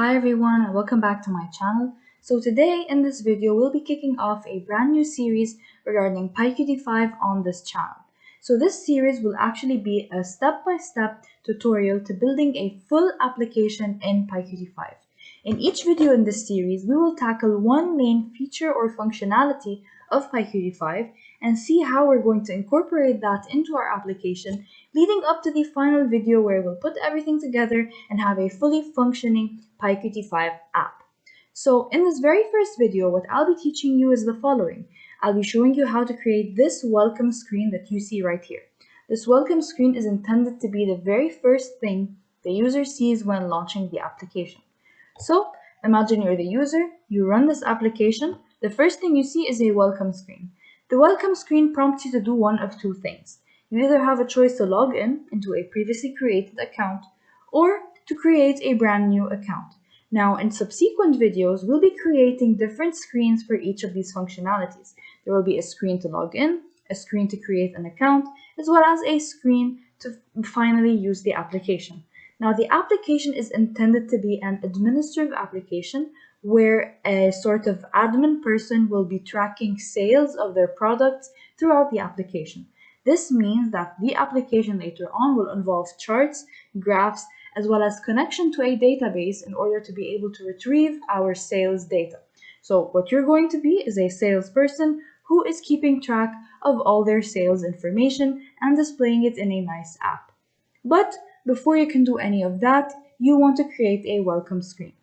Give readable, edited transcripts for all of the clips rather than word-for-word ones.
Hi everyone and welcome back to my channel. So today in this video we'll be kicking off a brand new series regarding PyQt5 on this channel. So this series will actually be a step-by-step tutorial to building a full application in PyQt5. In each video in this series we will tackle one main feature or functionality of PyQt5 and see how we're going to incorporate that into our application, leading up to the final video where we'll put everything together and have a fully functioning PyQt5 app. So in this very first video, what I'll be teaching you is the following. I'll be showing you how to create this welcome screen that you see right here. This welcome screen is intended to be the very first thing the user sees when launching the application. So imagine you're the user, you run this application, the first thing you see is a welcome screen. The welcome screen prompts you to do one of two things. You either have a choice to log in into a previously created account or to create a brand new account. Now, in subsequent videos, we'll be creating different screens for each of these functionalities. There will be a screen to log in, a screen to create an account, as well as a screen to finally use the application. Now, the application is intended to be an administrative application where a sort of admin person will be tracking sales of their products throughout the application. This means that the application later on will involve charts, graphs, as well as connection to a database in order to be able to retrieve our sales data. So what you're going to be is a salesperson who is keeping track of all their sales information and displaying it in a nice app. But before you can do any of that, you want to create a welcome screen.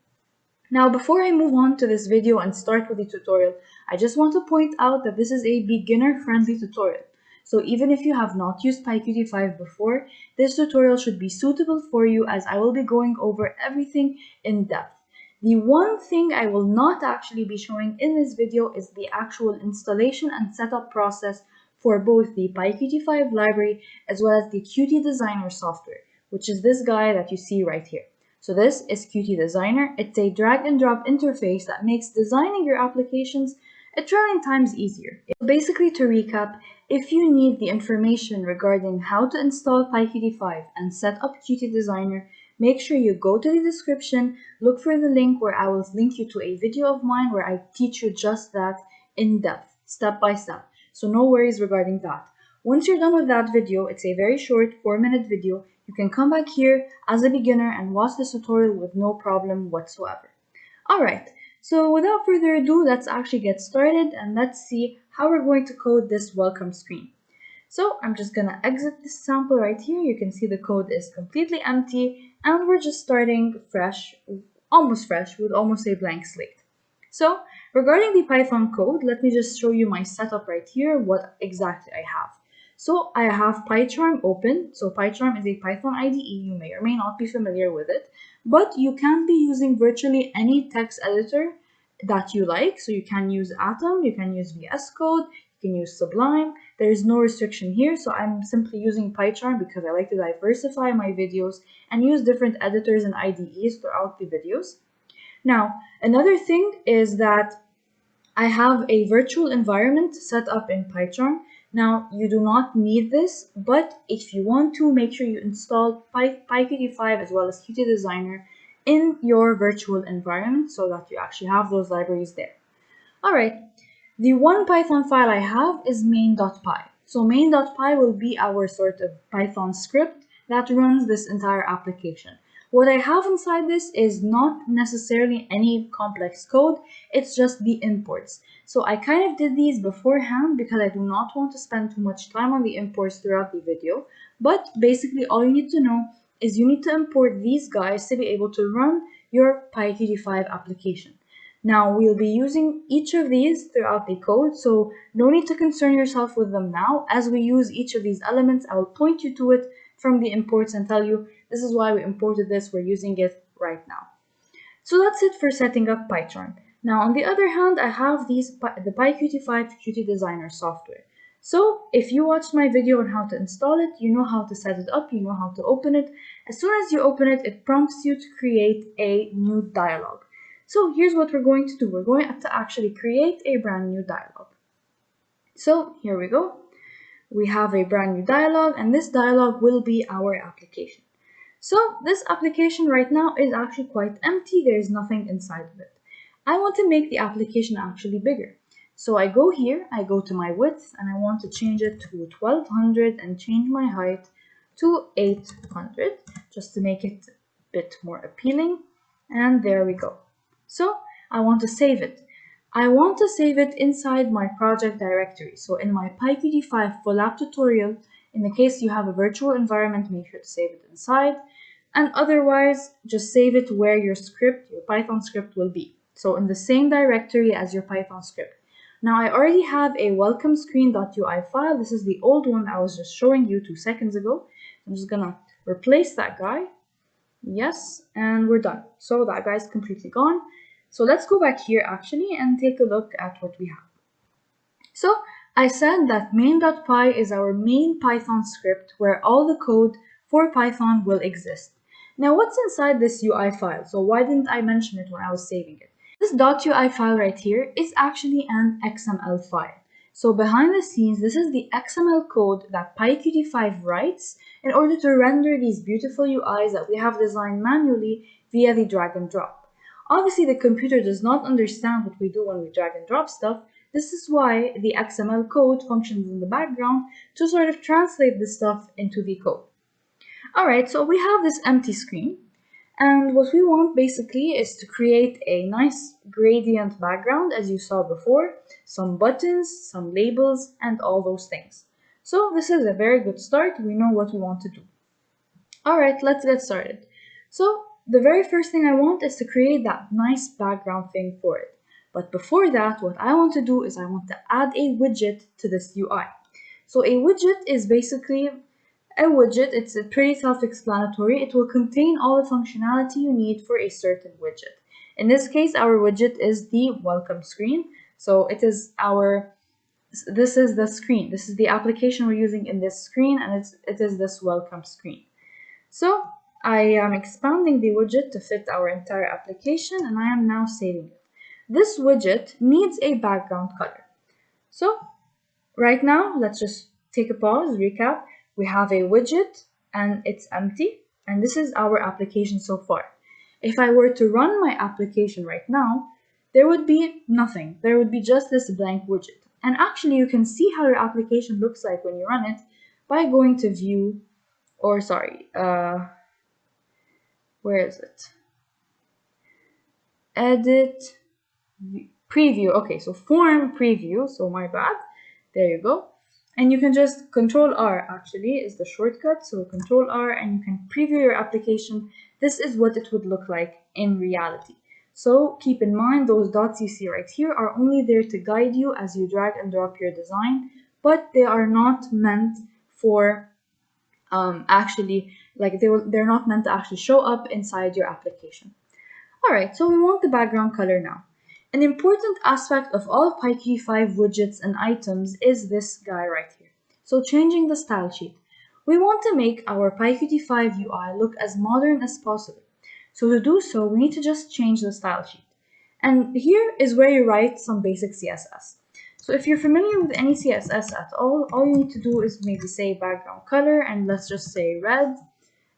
Now, before I move on to this video and start with the tutorial, I just want to point out that this is a beginner-friendly tutorial. So even if you have not used PyQt5 before, this tutorial should be suitable for you as I will be going over everything in depth. The one thing I will not actually be showing in this video is the actual installation and setup process for both the PyQt5 library as well as the QtDesigner software, which is this guy that you see right here. So this is QtDesigner. It's a drag and drop interface that makes designing your applications a trillion times easier. Basically, to recap, if you need the information regarding how to install PyQt5 and set up QtDesigner, make sure you go to the description, look for the link where I will link you to a video of mine where I teach you just that in depth, step by step. So no worries regarding that. Once you're done with that video, it's a very short 4-minute video, you can come back here as a beginner and watch this tutorial with no problem whatsoever. Alright, so without further ado, let's actually get started and let's see how we're going to code this welcome screen. So I'm just gonna exit this sample right here. You can see the code is completely empty and we're just starting fresh, almost fresh, with almost a blank slate. So regarding the Python code, let me just show you my setup right here, what exactly I have. So I have PyCharm open. So PyCharm is a Python IDE. You may or may not be familiar with it, but you can be using virtually any text editor that you like. So you can use Atom, you can use VS Code, you can use Sublime. There is no restriction here. So I'm simply using PyCharm because I like to diversify my videos and use different editors and IDEs throughout the videos. Now, another thing is that I have a virtual environment set up in PyCharm. Now, you do not need this, but if you want to, make sure you install PyQt5 as well as QtDesigner in your virtual environment so that you actually have those libraries there. Alright, the one Python file I have is main.py. So main.py will be our sort of Python script that runs this entire application. What I have inside this is not necessarily any complex code, it's just the imports. So I kind of did these beforehand because I do not want to spend too much time on the imports throughout the video. But basically all you need to know is you need to import these guys to be able to run your PyQt5 application. Now we'll be using each of these throughout the code, so no need to concern yourself with them now. As we use each of these elements, I will point you to it from the imports and tell you this is why we imported this, we're using it right now. So that's it for setting up PyCharm. Now on the other hand, I have the PyQt5 QtDesigner software. So if you watched my video on how to install it, you know how to set it up, you know how to open it. As soon as you open it, it prompts you to create a new dialog. So here's what we're going to do. We're going to actually create a brand new dialog. So here we go. We have a brand new dialog and this dialog will be our application. So this application right now is actually quite empty. There is nothing inside of it. I want to make the application actually bigger. So I go here, I go to my width, and I want to change it to 1200 and change my height to 800 just to make it a bit more appealing. And there we go. So I want to save it. I want to save it inside my project directory. So in my PyQt5 full app tutorial, in the case you have a virtual environment, make sure to save it inside. And otherwise, just save it where your script, your Python script will be. So in the same directory as your Python script. Now I already have a welcome screen.ui file. This is the old one I was just showing you 2 seconds ago. I'm just gonna replace that guy. Yes, and we're done. So that guy's completely gone. So let's go back here actually and take a look at what we have. So I said that main.py is our main Python script where all the code for Python will exist. Now what's inside this UI file? So why didn't I mention it when I was saving it? This .ui file right here is actually an XML file. So behind the scenes, this is the XML code that PyQt5 writes in order to render these beautiful UIs that we have designed manually via the drag and drop. Obviously, the computer does not understand what we do when we drag and drop stuff. This is why the XML code functions in the background to sort of translate this stuff into the code. Alright, so we have this empty screen. And what we want basically is to create a nice gradient background, as you saw before, some buttons, some labels, and all those things. So this is a very good start. We know what we want to do. All right, let's get started. So the very first thing I want is to create that nice background thing for it. But before that, what I want to do is I want to add a widget to this UI. So a widget is basically a widget. It's pretty self-explanatory. It will contain all the functionality you need for a certain widget. In this case, our widget is the welcome screen. So it is this is the screen. This is the application we're using in this screen, and it is this welcome screen. So I am expanding the widget to fit our entire application, and I am now saving it. This widget needs a background color. So right now, let's just take a pause, recap. We have a widget and it's empty, and this is our application so far. If I were to run my application right now, there would be nothing. There would be just this blank widget. And actually, you can see how your application looks like when you run it by going to view, or sorry, where is it? Edit, preview. Okay, so form preview, so my bad. There you go. And you can just Control R actually is the shortcut. So Control R and you can preview your application. This is what it would look like in reality. So keep in mind those dots you see right here are only there to guide you as you drag and drop your design, but they are not meant for they're not meant to actually show up inside your application. Alright, so we want the background color now. An important aspect of all PyQt5 widgets and items is this guy right here. So changing the style sheet. We want to make our PyQt5 UI look as modern as possible. So to do so, we need to just change the style sheet. And here is where you write some basic CSS. So if you're familiar with any CSS at all you need to do is maybe say background color, and let's just say red.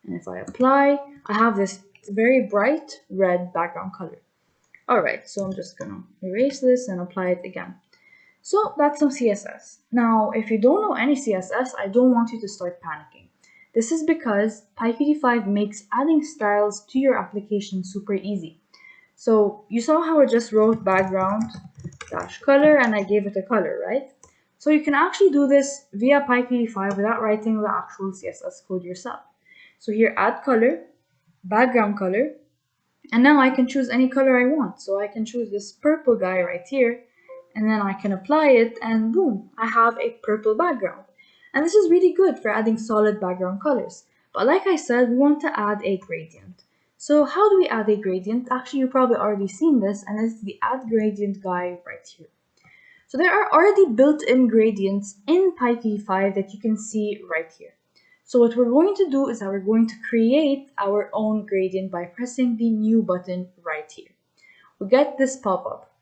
And if I apply, I have this very bright red background color. Alright, so I'm just gonna erase this and apply it again. So that's some CSS. Now, if you don't know any CSS, I don't want you to start panicking. This is because PyQt5 makes adding styles to your application super easy. So you saw how I just wrote background dash color and I gave it a color, right? So you can actually do this via PyQt5 without writing the actual CSS code yourself. So here, add color, background color, and now I can choose any color I want. So I can choose this purple guy right here, and then I can apply it, and boom, I have a purple background. And this is really good for adding solid background colors. But like I said, we want to add a gradient. So how do we add a gradient? Actually, you've probably already seen this, and it's the add gradient guy right here. So there are already built-in gradients in PyQt5 that you can see right here. So what we're going to do is that we're going to create our own gradient by pressing the new button right here. We get this pop-up.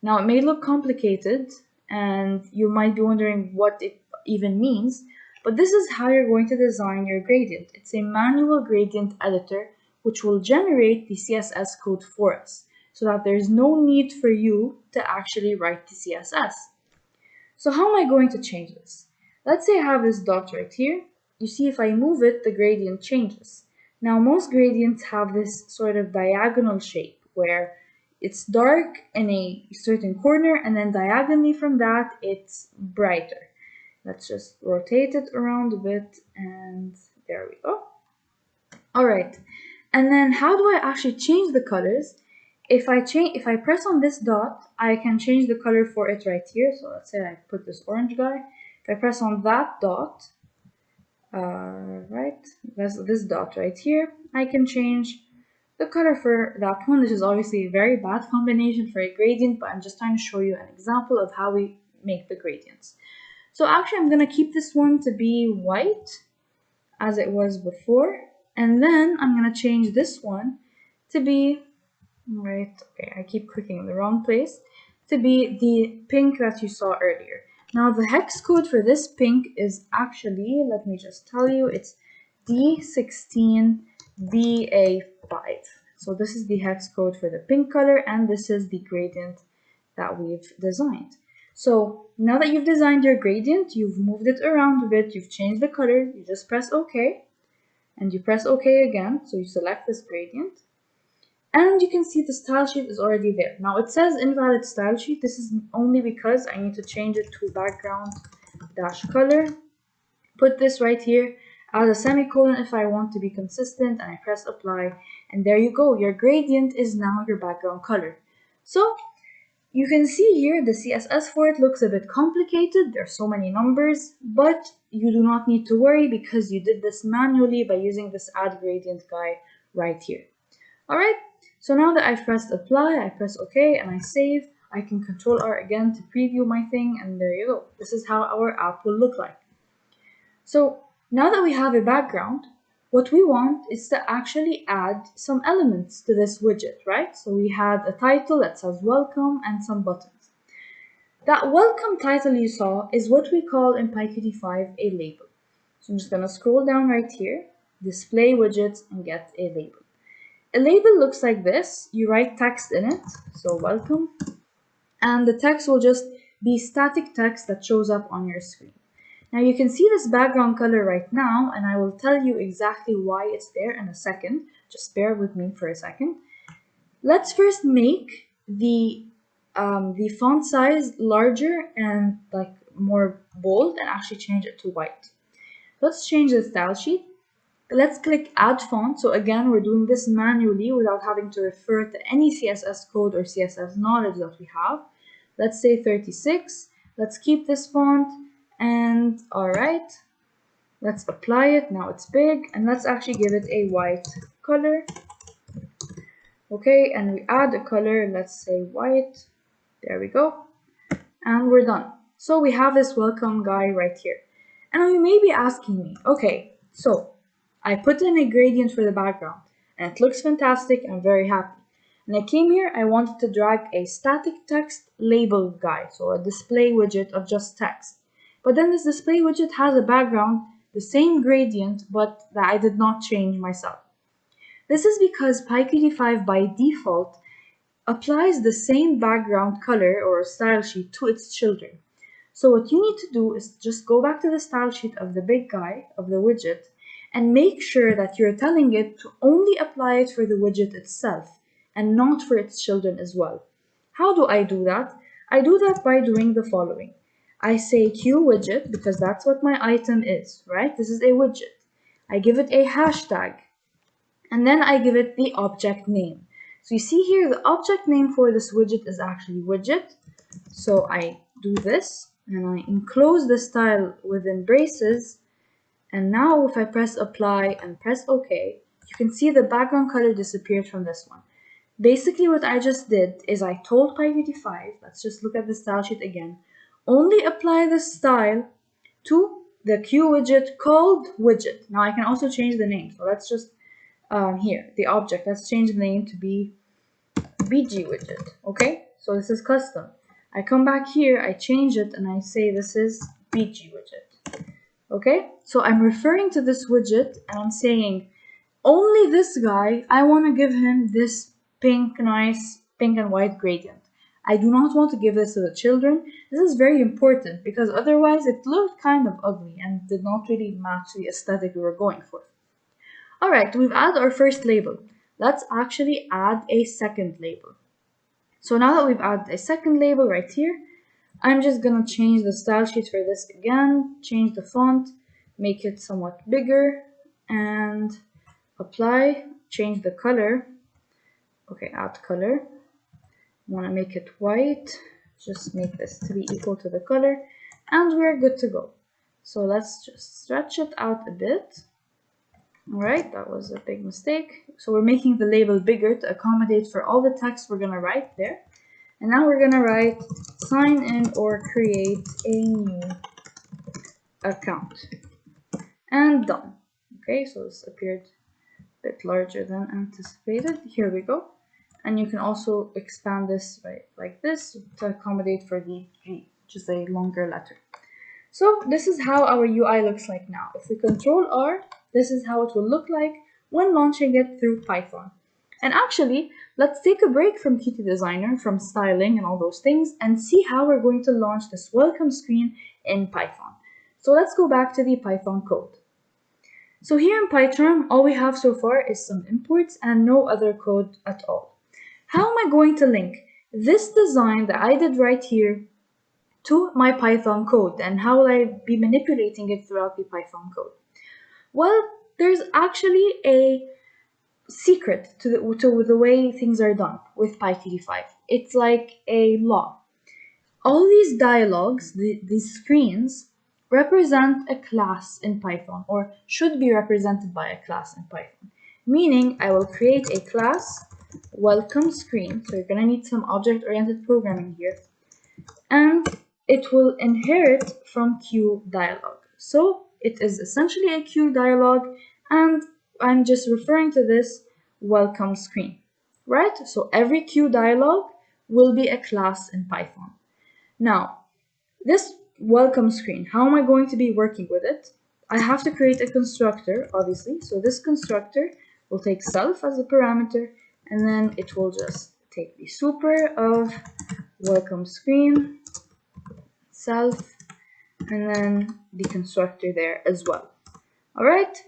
Now it may look complicated and you might be wondering what it even means, But this is how you're going to design your gradient. It's a manual gradient editor which will generate the CSS code for us so that there's no need for you to actually write the CSS. So how am I going to change this? Let's say I have this dot right here. You see if I move it, the gradient changes. Now most gradients have this sort of diagonal shape where it's dark in a certain corner and then diagonally from that it's brighter. Let's just rotate it around a bit and there we go. Alright, and then how do I actually change the colors? If I press on this dot, I can change the color for it right here. So let's say I put this orange guy. If I press on that dot, right, this dot right here, I can change the color for that one. This is obviously a very bad combination for a gradient, but I'm just trying to show you an example of how we make the gradients. So actually I'm gonna keep this one to be white as it was before, and then I'm gonna change this one to be, right, okay, I keep clicking in the wrong place, to be the pink that you saw earlier. Now the hex code for this pink is actually, let me just tell you, it's D16BA5. So this is the hex code for the pink color, and this is the gradient that we've designed. So now that you've designed your gradient, you've moved it around a bit, you've changed the color, you just press OK, and you press OK again, so you select this gradient, and you can see the style sheet is already there. Now it says invalid style sheet. This is only because I need to change it to background-color. Put this right here as a semicolon if I want to be consistent, and I press apply, and there you go. Your gradient is now your background color. So you can see here the CSS for it looks a bit complicated. There are so many numbers, but you do not need to worry because you did this manually by using this add gradient guy right here. Alright, so now that I've pressed apply, I press OK and I save. I can Control R again to preview my thing, and there you go. This is how our app will look like. So now that we have a background, what we want is to actually add some elements to this widget, right? So we had a title that says welcome and some buttons. That welcome title you saw is what we call in PyQt5 a label. So I'm just going to scroll down right here, display widgets, and get a label. A label looks like this. You write text in it, so welcome, and the text will just be static text that shows up on your screen. Now you can see this background color right now, and I will tell you exactly why it's there in a second. Just bear with me for a second. Let's first make the font size larger and like more bold and actually change it to white. Let's change the style sheet. Let's click add font. So again, we're doing this manually without having to refer to any CSS code or CSS knowledge that we have. Let's say 36. Let's keep this font, and all right, let's apply it. Now it's big, and let's actually give it a white color. Okay, and we add a color, let's say white. There we go, and we're done. So we have this welcome guy right here. And you may be asking me, okay, so I put in a gradient for the background and it looks fantastic. I'm very happy. And I came here, I wanted to drag a static text label guy, so a display widget of just text. But then this display widget has a background, the same gradient, but that I did not change myself. This is because PyQt5 by default applies the same background color or style sheet to its children. So what you need to do is just go back to the style sheet of the big guy, of the widget, and make sure that you're telling it to only apply it for the widget itself and not for its children as well. How do I do that? I do that by doing the following. I say QWidget because that's what my item is, right? This is a widget. I give it a hashtag, and then I give it the object name. So you see here, the object name for this widget is actually widget. So I do this, and I enclose the style within braces. And now if I press apply and press OK, you can see the background color disappeared from this one. Basically what I just did is I told PyQt5, let's just look at the style sheet again, only apply the style to the Q widget called widget. Now I can also change the name. So let's just, here, the object, let's change the name to be BG widget, okay? So this is custom. I come back here, I change it, and I say this is BG widget. Okay, so I'm referring to this widget and I'm saying only this guy, I want to give him this pink, nice pink and white gradient. I do not want to give this to the children. This is very important because otherwise it looked kind of ugly and did not really match the aesthetic we were going for. All right, we've added our first label. Let's actually add a second label. So now that we've added a second label right here, I'm just gonna change the style sheet for this again, change the font, make it somewhat bigger, and apply, change the color. Okay, add color. Want to make it white, just make this to be equal to the color, and we're good to go. So let's just stretch it out a bit. All right, that was a big mistake. So we're making the label bigger to accommodate for all the text we're gonna write there. And now we're gonna write sign in or create a new account. And done. Okay, so this appeared a bit larger than anticipated. Here we go. And you can also expand this right like this to accommodate for the G, which is a longer letter. So this is how our UI looks like now. If we Control R, this is how it will look like when launching it through Python. And actually, let's take a break from QtDesigner, from styling and all those things, and see how we're going to launch this welcome screen in Python. So let's go back to the Python code. So here in PyCharm, all we have so far is some imports and no other code at all. How am I going to link this design that I did right here to my Python code, and how will I be manipulating it throughout the Python code? Well, there's actually a secret to the way things are done with PyQt5. It's like a law. All these dialogues, these screens, represent a class in Python, or should be represented by a class in Python. Meaning, I will create a class welcome screen. So you're gonna need some object-oriented programming here. And it will inherit from QDialog. So it is essentially a QDialog, and I'm just referring to this welcome screen, right? So every QDialog will be a class in Python. Now, this welcome screen, how am I going to be working with it? I have to create a constructor, obviously. So this constructor will take self as a parameter, and then it will just take the super of welcome screen, self, and then the constructor there as well. All right.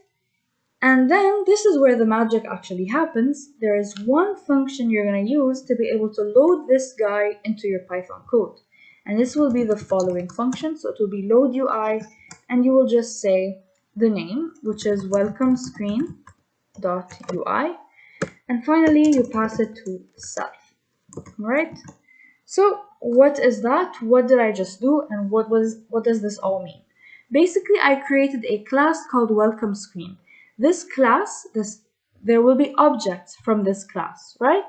And then this is where the magic actually happens. There is one function you're going to use to be able to load this guy into your Python code. And this will be the following function. So it will be load UI, and you will just say the name, which is welcome screen.ui. And finally, you pass it to self. All right. So what is that? What did I just do? And what does this all mean? Basically, I created a class called welcome screen. This class, there will be objects from this class, right?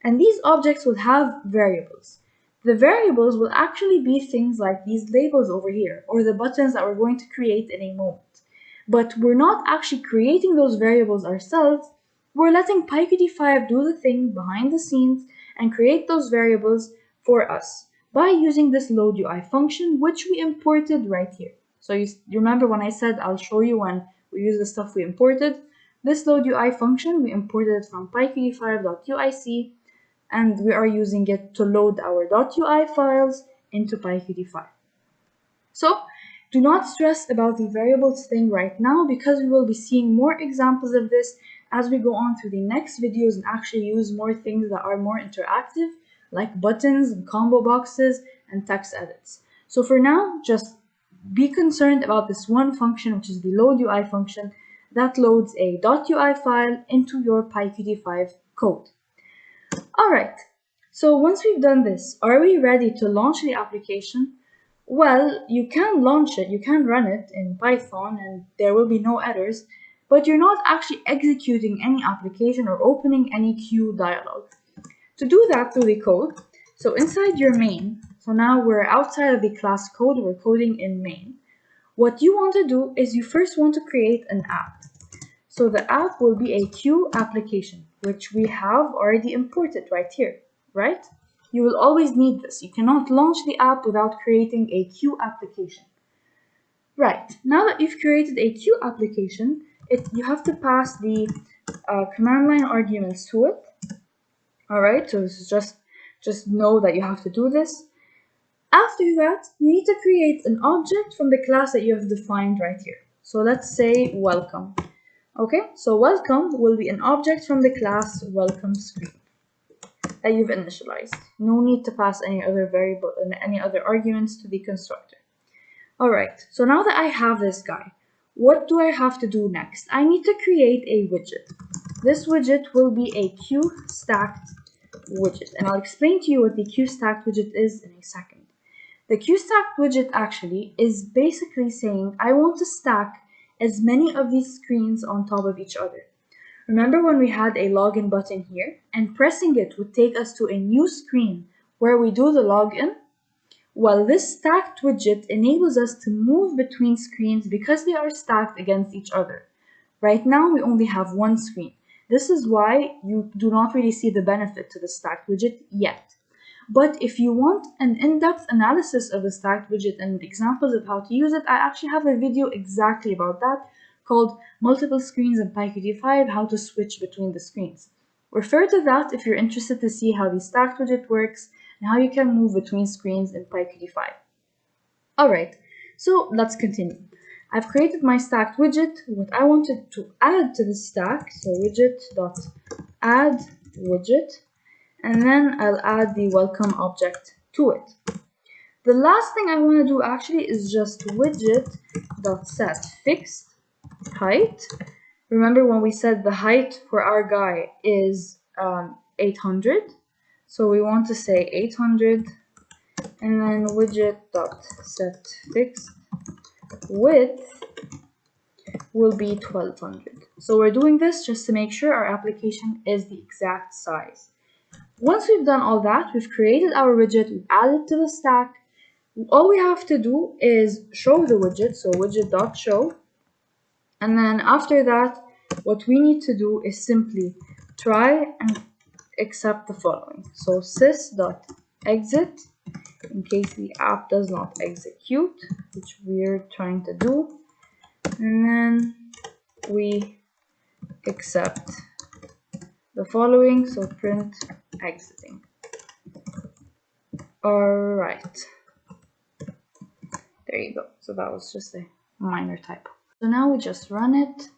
And these objects will have variables. The variables will actually be things like these labels over here, or the buttons that we're going to create in a moment. But we're not actually creating those variables ourselves. We're letting PyQt5 do the thing behind the scenes and create those variables for us by using this load UI function, which we imported right here. So you remember when I said I'll show you when we use the stuff we imported? This load UI function, we imported it from PyQt5.uic, and we are using it to load our .ui files into PyQt5. So do not stress about the variables thing right now, because we will be seeing more examples of this as we go on through the next videos and actually use more things that are more interactive, like buttons and combo boxes and text edits. So for now, just be concerned about this one function, which is the load UI function that loads a .ui file into your PyQt5 code. All right, so once we've done this, are we ready to launch the application? Well, you can launch it, you can run it in Python, and there will be no errors, but you're not actually executing any application or opening any QDialog. To do that through the code, so inside your main, so now we're outside of the class code, we're coding in main. What you want to do is you first want to create an app. So the app will be a Q application, which we have already imported right here, right? You will always need this. You cannot launch the app without creating a Q application. Right, now that you've created a Q application, you have to pass the command line arguments to it. Alright, so this is just know that you have to do this. After that, you need to create an object from the class that you have defined right here. So let's say welcome. Okay, so welcome will be an object from the class welcome screen that you've initialized. No need to pass any other variable and any other arguments to the constructor. Alright, so now that I have this guy, what do I have to do next? I need to create a widget. This widget will be a QStacked widget, and I'll explain to you what the QStacked widget is in a second. The QStacked widget actually is basically saying I want to stack as many of these screens on top of each other. Remember when we had a login button here, and pressing it would take us to a new screen where we do the login? Well, this stacked widget enables us to move between screens because they are stacked against each other. Right now, we only have one screen. This is why you do not really see the benefit to the stacked widget yet. But if you want an in-depth analysis of the stacked widget and examples of how to use it, I actually have a video exactly about that called Multiple Screens in PyQt5, How to Switch Between the Screens. Refer to that if you're interested to see how the stacked widget works and how you can move between screens in PyQt5. Alright, so let's continue. I've created my stacked widget. What I wanted to add to the stack, so widget.add widget, and then I'll add the welcome object to it. The last thing I want to do actually is just widget.set fixed height. Remember when we said the height for our guy is 800, so we want to say 800, and then widget.set fixed width will be 1200. So we're doing this just to make sure our application is the exact size. Once we've done all that, we've created our widget, we've added to the stack. All we have to do is show the widget, so widget.show. And then after that, what we need to do is simply try and accept the following. So sys.exit, in case the app does not execute, which we're trying to do. And then we accept the following, so print exiting. Alright, there you go. So that was just a minor typo. So now we just run it,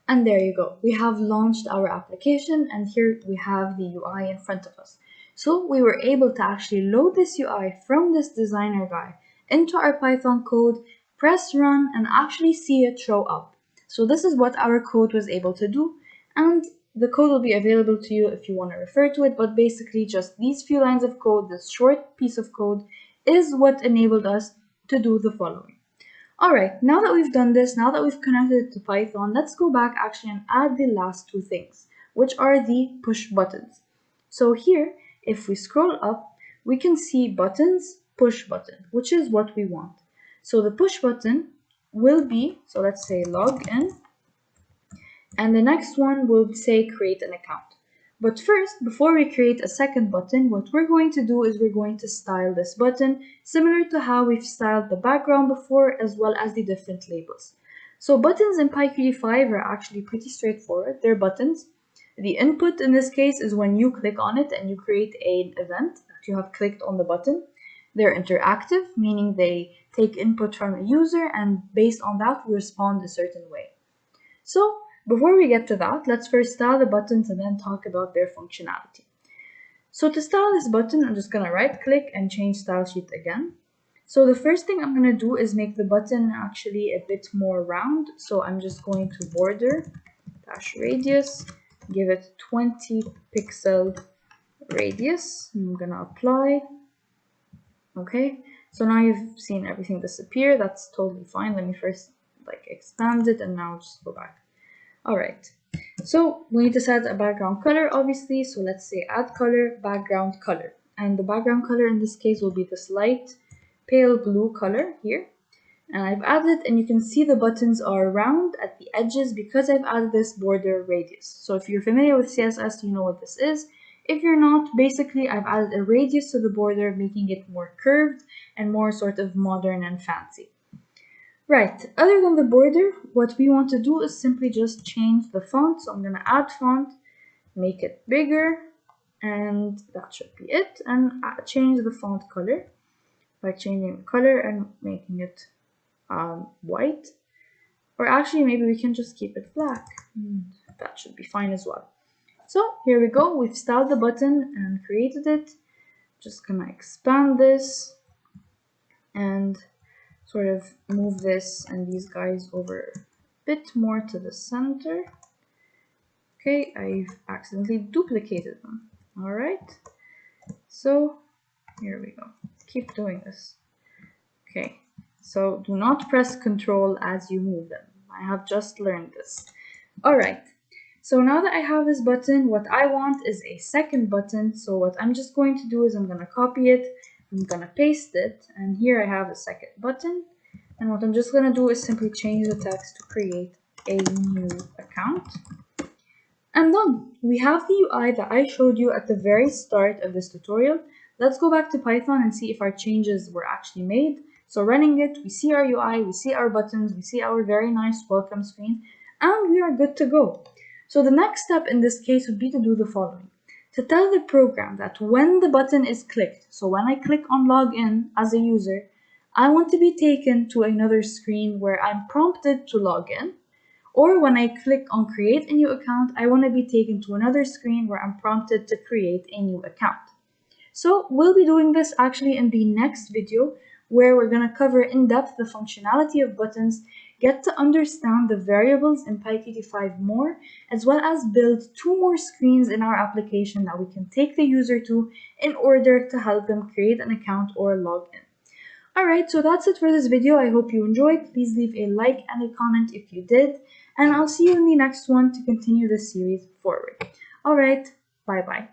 and there you go. We have launched our application, and here we have the UI in front of us. So we were able to actually load this UI from this designer guy into our Python code, press run, and actually see it show up. So this is what our code was able to do, and the code will be available to you if you want to refer to it, but basically just these few lines of code, this short piece of code, is what enabled us to do the following. Alright, now that we've done this, now that we've connected it to Python, let's go back actually and add the last two things, which are the push buttons. So here, if we scroll up, we can see buttons, push button, which is what we want. So the push button will be, so let's say login, and the next one will say create an account. But first, before we create a second button, what we're going to do is we're going to style this button similar to how we've styled the background before, as well as the different labels. So buttons in PyQt5 are actually pretty straightforward. They're buttons. The input in this case is when you click on it and you create an event that you have clicked on the button. They're interactive, meaning they take input from a user, and based on that, we respond a certain way. So before we get to that, let's first style the buttons and then talk about their functionality. So to style this button, I'm just going to right click and change style sheet again. So the first thing I'm going to do is make the button actually a bit more round. So I'm just going to border -radius, give it 20 pixel radius. I'm going to apply. Okay, so now you've seen everything disappear. That's totally fine. Let me first expand it and now just go back. Alright, so we need to set a background color, obviously. So let's say add color, background color. And the background color in this case will be this light pale blue color here. And I've added, and you can see the buttons are round at the edges because I've added this border radius. So if you're familiar with CSS, you know what this is. If you're not, basically I've added a radius to the border, making it more curved and more sort of modern and fancy. Right, other than the border, what we want to do is simply just change the font. So I'm going to add font, make it bigger, and that should be it. And change the font color by changing the color and making it white. Or actually, maybe we can just keep it black. That should be fine as well. So here we go. We've styled the button and created it. Just gonna expand this and sort of move this and these guys over a bit more to the center. Okay, I've accidentally duplicated them. All right, so here we go. Keep doing this. Okay, so do not press Control as you move them. I have just learned this. All right, so now that I have this button, what I want is a second button. So what I'm just going to do is I'm gonna copy it, I'm gonna paste it, and here I have a second button. And what I'm just gonna do is simply change the text to create a new account. And done. We have the UI that I showed you at the very start of this tutorial. Let's go back to Python and see if our changes were actually made. So running it, we see our UI, we see our buttons, we see our very nice welcome screen, and we are good to go. So the next step in this case would be to do the following. To tell the program that when the button is clicked, so when I click on login as a user, I want to be taken to another screen where I'm prompted to log in. Or when I click on create a new account, I want to be taken to another screen where I'm prompted to create a new account. So we'll be doing this actually in the next video, where we're going to cover in depth the functionality of buttons, get to understand the variables in PyQt5 more, as well as build 2 more screens in our application that we can take the user to in order to help them create an account or log in. Alright, so that's it for this video. I hope you enjoyed. Please leave a like and a comment if you did. And I'll see you in the next one to continue this series forward. Alright, bye bye.